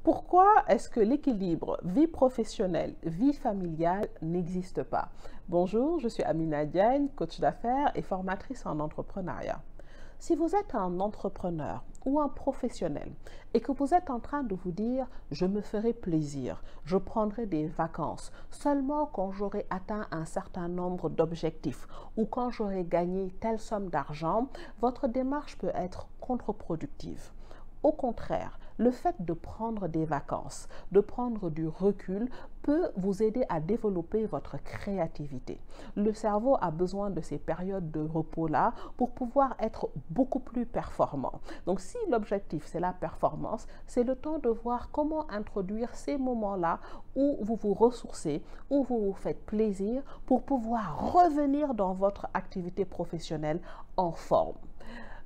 Pourquoi est-ce que l'équilibre vie professionnelle, vie familiale n'existe pas? Bonjour, je suis Amina Diagne, coach d'affaires et formatrice en entrepreneuriat. Si vous êtes un entrepreneur ou un professionnel et que vous êtes en train de vous dire je me ferai plaisir, je prendrai des vacances seulement quand j'aurai atteint un certain nombre d'objectifs ou quand j'aurai gagné telle somme d'argent, votre démarche peut être contre-productive. Au contraire, le fait de prendre des vacances, de prendre du recul peut vous aider à développer votre créativité. Le cerveau a besoin de ces périodes de repos-là pour pouvoir être beaucoup plus performant. Donc si l'objectif c'est la performance, c'est le temps de voir comment introduire ces moments-là où vous vous ressourcez, où vous vous faites plaisir pour pouvoir revenir dans votre activité professionnelle en forme.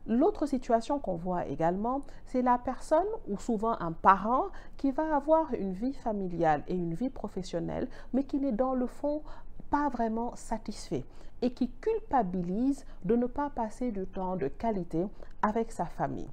L'autre situation qu'on voit également, c'est la personne ou souvent un parent qui va avoir une vie familiale et une vie professionnelle, mais qui n'est dans le fond pas vraiment satisfait et qui culpabilise de ne pas passer du temps de qualité avec sa famille.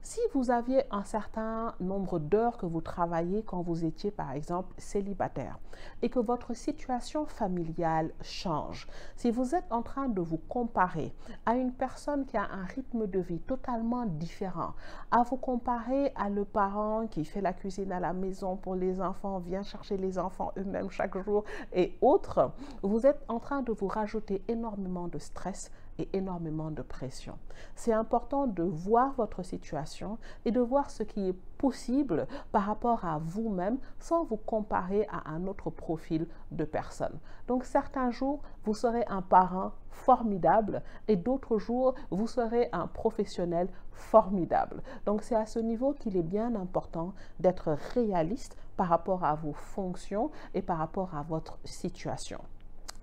Si vous aviez un certain nombre d'heures que vous travaillez quand vous étiez par exemple célibataire et que votre situation familiale change, si vous êtes en train de vous comparer à une personne qui a un rythme de vie totalement différent, à vous comparer à le parent qui fait la cuisine à la maison pour les enfants, vient chercher les enfants eux-mêmes chaque jour et autres, vous êtes en train de vous rajouter énormément de stress et énormément de pression. C'est important de voir votre situation et de voir ce qui est possible par rapport à vous-même sans vous comparer à un autre profil de personne. Donc certains jours, vous serez un parent formidable et d'autres jours, vous serez un professionnel formidable. Donc c'est à ce niveau qu'il est bien important d'être réaliste par rapport à vos fonctions et par rapport à votre situation.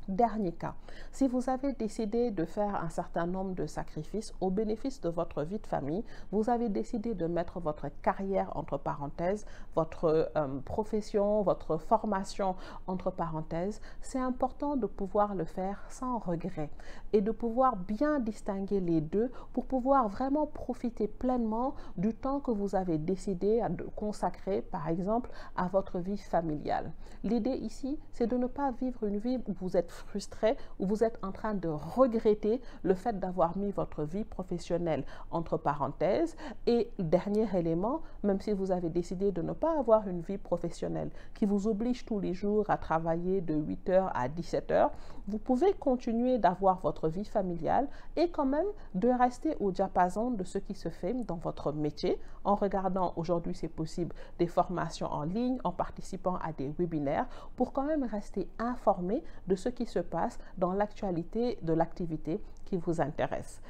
Dernier cas, si vous avez décidé de faire un certain nombre de sacrifices au bénéfice de votre vie de famille, vous avez décidé de mettre votre carrière entre parenthèses, votre profession, votre formation entre parenthèses, c'est important de pouvoir le faire sans regret et de pouvoir bien distinguer les deux pour pouvoir vraiment profiter pleinement du temps que vous avez décidé de consacrer, par exemple, à votre vie familiale. L'idée ici, c'est de ne pas vivre une vie où vous êtes frustré, où vous êtes en train de regretter le fait d'avoir mis votre vie professionnelle entre parenthèses. Et dernier élément, même si vous avez décidé de ne pas avoir une vie professionnelle qui vous oblige tous les jours à travailler de 8h à 17h, vous pouvez continuer d'avoir votre vie familiale et quand même de rester au diapason de ce qui se fait dans votre métier en regardant, aujourd'hui c'est possible, des formations en ligne, en participant à des webinaires pour quand même rester informé de ce qui se passe dans l'actualité de l'activité qui vous intéresse.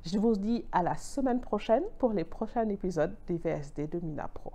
Je vous dis à la semaine prochaine pour les prochains épisodes des VSD de Mina Pro.